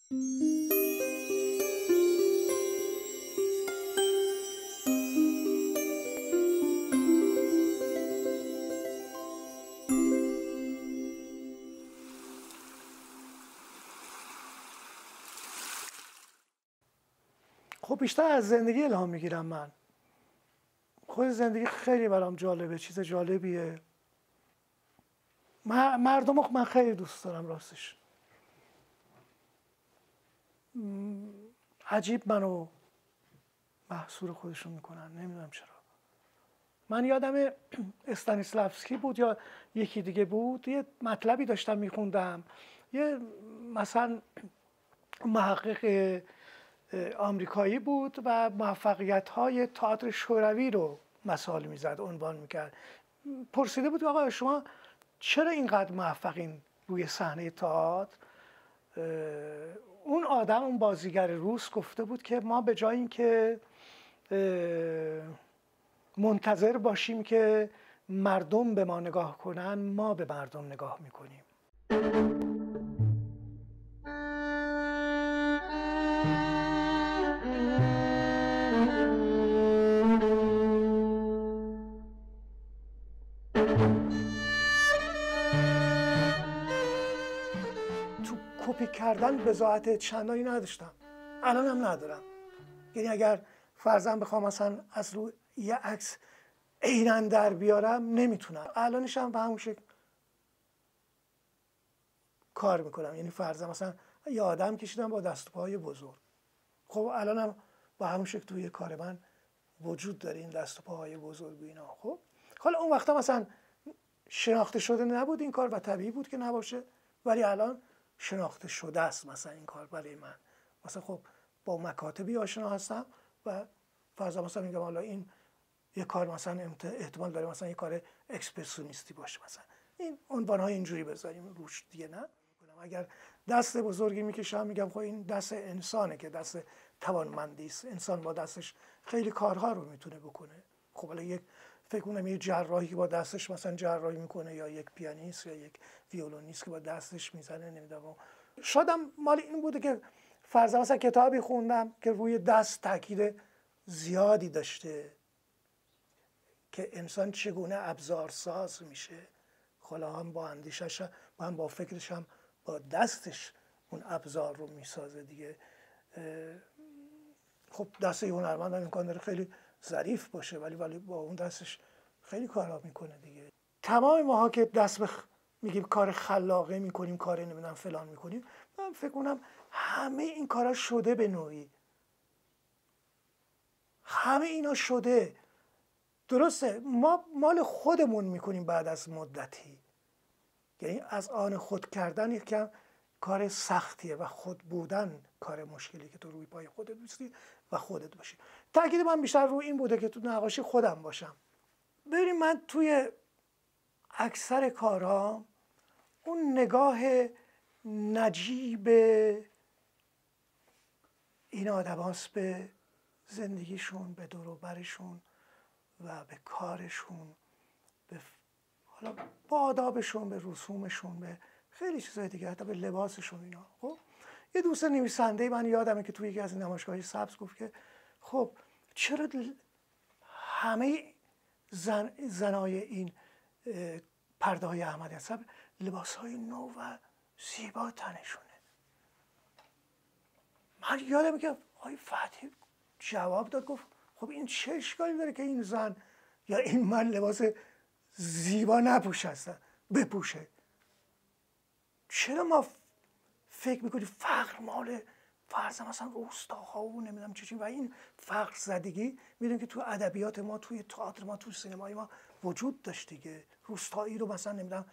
خب بیشتر از زندگی الهام میگیرم من. خود زندگی خیلی برام جالبه، چیز جالبیه. مردم من خیلی دوست دارم راستش. عجیب منو محصور خودشون میکنن، نمیدونم چرا. من یادم استانیسلافسکی بود یا یکی دیگه بود، یه مطلبی داشتم میخوندم، یه مثلا محقق آمریکایی بود و موفقیت‌های تئاتر شوروی رو مثال میزد، عنوان میکرد. پرسیده بود آقا شما چرا اینقدر موفقین روی صحنه تئاتر؟ اون آدم، اون بازیگر روس گفته بود که ما به جای اینکه منتظر باشیم که مردم به ما نگاه کنن، ما به مردم نگاه میکنیم. کپی کردن بضاعت چندانی نداشتم، الان هم ندارم. یعنی اگر فرضاً بخوام مثلا از رو یه عکس عیناً در بیارم نمیتونم. الانش هم به همون شکل کار میکنم. یعنی فرضاً مثلا یه آدم کشیدم با دست و پاهای بزرگ، خب الان هم با همون شکل توی کار من وجود داره این دست و پاهای بزرگ و اینا. خب حالا اون وقتا مثلا شناخته شده نبود این کار و طبیعی بود که نباشه، ولی الان شناخته شده است مثلا این کار برای من. مثلا خب با مکاتبی آشنا هستم و فرضاً مثلا میگم حالا این یه کار مثلا احتمال داره مثلا یه کار اکسپرسیونیستی باشه، مثلا این عنوان‌های اینجوری بذاریم روش دیگه. نه اگر دست بزرگی میکشم میگم خب این دست انسانه که دست توانمندی است، انسان با دستش خیلی کارها رو میتونه بکنه. خب حالا یک فکر کنم یه جراحی که با دستش مثلا جراحی میکنه، یا یک پیانیست یا یک ویولونیست که با دستش میزنه، نمیدونم. شادم مال این بوده که فرضاً مثلا کتابی خوندم که روی دست تاکید زیادی داشته که انسان چگونه ابزارساز میشه. حالا هم با اندیشش، هم با فکرش، هم با دستش اون ابزار رو میسازه دیگه. خب دست هنرمند هم امکان داره خیلی ظریف باشه، ولی با اون دستش خیلی کارا میکنه دیگه. تمام ماها که میگیم کار خلاقه میکنیم، کار نمیدونم فلان میکنیم، من فکر کنم همه این کارا شده به نوعی. همه اینا شده. درسته ما مال خودمون میکنیم بعد از مدتی. یعنی از آن خود کردن یکم کار سختیه و خود بودن کار مشکلی که تو روی پای خودت بیستی و خودت باشی. تاکید من بیشتر روی این بوده که تو نقاشی خودم باشم. ببین من توی اکثر کارها اون نگاه نجیب این آدماست به زندگیشون، به دور و برشون و به کارشون، به حالا با آدابشون، به رسومشون، به خیلی چیزای دیگه، حتی به لباسشون اینا. خب یه دوست نویسنده من یادمه که توی یکی از نمایشگاه‌های سبز گفت که خب چرا همه زنای این پرده‌های احمدی صبر لباس‌های نو و زیبا تنشونه؟ من یادمه که آقای فتحی جواب داد، گفت خب این چه اشکالی داره که این زن یا این من لباس زیبا بپوشه؟ چرا ما فکر میکنیم فقر مال فرض مثلا روستاها و نمیدونم چی و این فقر زدگی میدونیم که تو ادبیات ما، توی تئاتر ما، تو سینمای ما وجود داشت دیگه. روستایی رو مثلا نمیدونم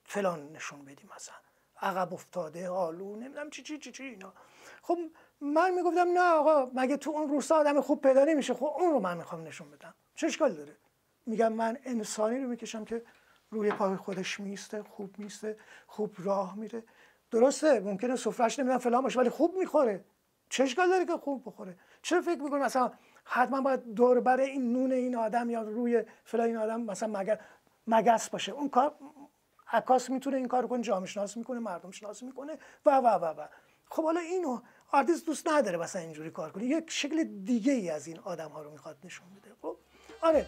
فلان نشون بدیم، مثلا عقب افتاده، حالو، نمیدونم چی اینا. خب من میگفتم نه آقا، مگه تو اون روستا آدم خوب پیدا نمیشه؟ خب اون رو من میخوام نشون بدم، چه اشکالی داره؟ میگم من انسانی رو میکشم که روی پای خودش میسته، خوب میسته، خوب راه میره. درسته ممکنه سفره‌اش نمیدونم فلان باشه ولی خوب میخوره، چه اشکال داره که خوب بخوره؟ چرا فکر میکنی مثلا حتما باید دور بر این نون این آدم یا روی فلان این آدم مثلا مگس باشه؟ اون کار عکاس میتونه این کارو کنه، جامعه شناس میکنه، مردم شناس میکنه و. خب حالا اینو آرتیست دوست نداره مثلا اینجوری کار کنه، یک شکل دیگه ای از این آدم ها رو میخواد نشون بده. خب آره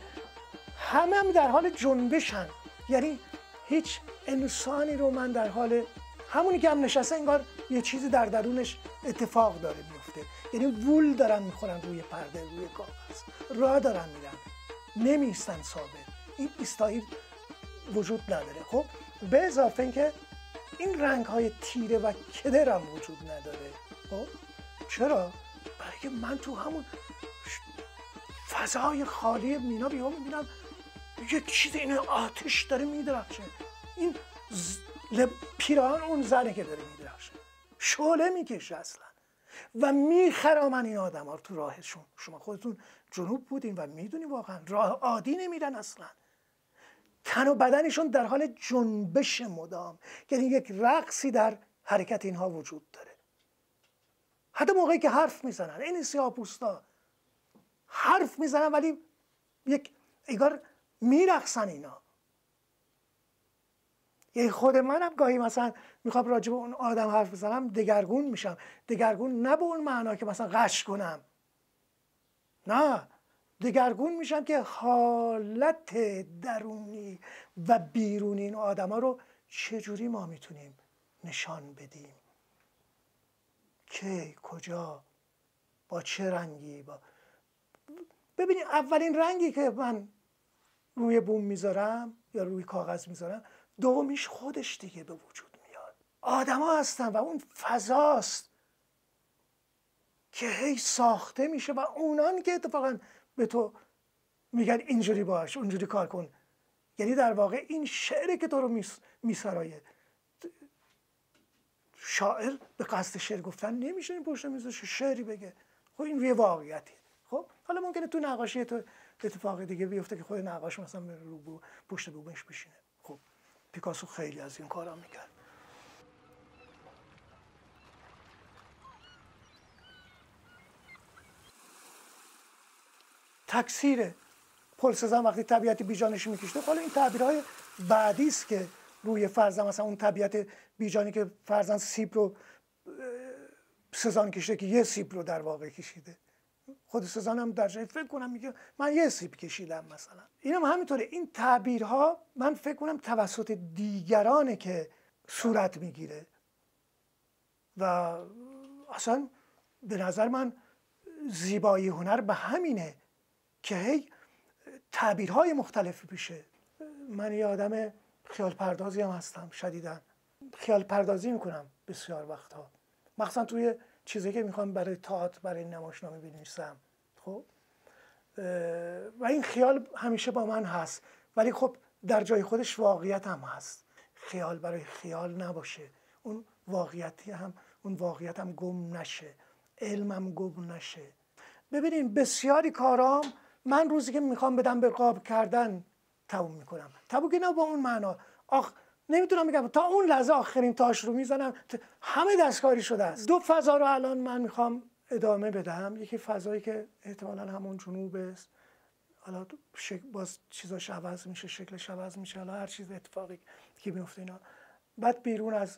همه هم در حال جنبشن، یعنی هیچ انسانی رو من در حال همونی که هم نشسته انگار یه چیزی در درونش اتفاق داره میفته، یعنی وول دارن میخورن روی پرده، روی کاغذ راه دارن میرن، نمیستن ثابت، این ایستایی وجود نداره. خب به اضافه اینکه این رنگ های تیره و کدر هم وجود نداره. خب چرا؟ برای که من تو همون فضای خالی مینا بیام میبینم یک چیز این آتش داره میدرخشه، این پیراهن اون زنه که داره میدرخشه، شعله میکشه اصلا و میخرامن این آدم ها تو راهشون. شما خودتون جنوب بودین و میدونی واقعا راه عادی نمیرن اصلا، تن و بدنشون در حال جنبش مدام، یعنی یک رقصی در حرکت اینها وجود داره. حتی موقعی که حرف میزنن این سیاه‌پوستا حرف میزنن ولی یک ایگار میرقصن اینا. یعنی خود منم گاهی مثلا میخوام راجع به اون آدم حرف بزنم دگرگون میشم، دگرگون نه به اون معنا که مثلا غش کنم، نه، دگرگون میشم که حالت درونی و بیرونی این آدم ها رو چجوری ما میتونیم نشان بدیم، کی، کجا، با چه رنگی. ببینید اولین رنگی که من روی بوم میذارم یا روی کاغذ میذارم، دومیش خودش دیگه به وجود میاد. آدم ها هستن و اون فضاست که هی ساخته میشه و اونان که اتفاقا به تو میگن اینجوری باش، اونجوری کار کن. یعنی در واقع این شعری که تو رو میسرایه، شاعر به قصد شعر گفتن نمیشه این پشت میزش شعری بگه. خب این روی واقعیتی. خب حالا ممکنه تو نقاشی تو اتفاق دیگه بیفته که خود نقاش مثلا رو پشت بومش بشینه. خب پیکاسو خیلی از این کارا میکرد. تکثیر پل سزن وقتی طبیعت بیجانش میکشته، حالا این تعبیرهای بعدی است که روی فرضاً مثلا اون طبیعت بیجانی که فرضاً سیب رو سزان کشیده که یه سیب رو در واقع کشیده. خود سزان هم در جای فکر کنم میگه من یه سیب کشیدم مثلا. اینم همینطوره. این تعبیرها من فکر کنم توسط دیگرانه که صورت میگیره و اصلا به نظر من زیبایی هنر به همینه که هی تعبیرهای مختلفی پیشه. من یه آدم خیال پردازی هم هستم، شدیداً خیال پردازی میکنم بسیار وقتها، مخصوصا توی چیزی که میخوام برای تئاتر، برای نمایشنامه بنویسم. خب و این خیال همیشه با من هست، ولی خب در جای خودش واقعیت هم هست. خیال برای خیال نباشه، اون واقعیت هم گم نشه، علمم گم نشه. ببینین بسیاری کارام من روزی که میخوام بدم به قاب کردن تموم میکنم. تموم که نه با اون معنا نمیتونم بگم تا اون لحظه آخرین تاش رو میزنم، همه دستکاری شده است. دو فضا رو الان من میخوام ادامه بدم. یکی فضایی که احتمالاً همون جنوب است، حالا باز چیزاش عوض میشه، شکلش عوض میشه، حالا هر چیز اتفاقی که میفته اینا. بعد بیرون از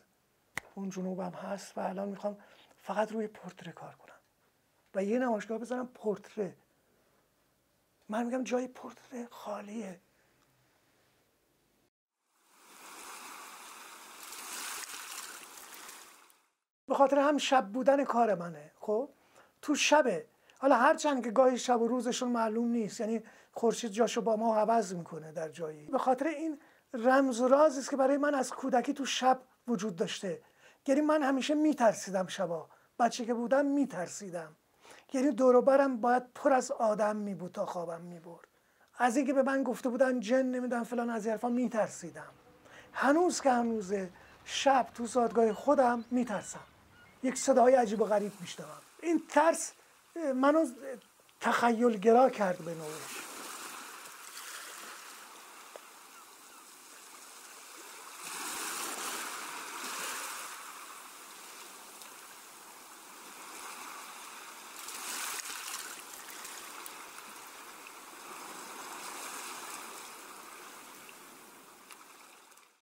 اون جنوبم هست و الان میخوام فقط روی پورتره کار کنم و یه نمایشگاه بزنم پورتره. من میگم جای پورتره خالیه. به خاطر هم شب بودن کار منه. خب تو شبه، حالا هرچند که گاهی شب و روزشون معلوم نیست، یعنی خورشید جاشو با ما عوض میکنه در جایی. به خاطر این رمز و رازی است که برای من از کودکی تو شب وجود داشته. یعنی من همیشه میترسیدم شبا، بچه که بودم میترسیدم. یعنی دور و برم باید پر از آدم میبود تا خوابم میبرد. از اینکه به من گفته بودن جن نمیدونم فلان از این حرفا میترسیدم. هنوز که هنوزه شب تو زادگاه خودم میترسم، یک صدای عجیب و غریب میشنوم. این ترس منو تخیلگرا کرد به نوعش.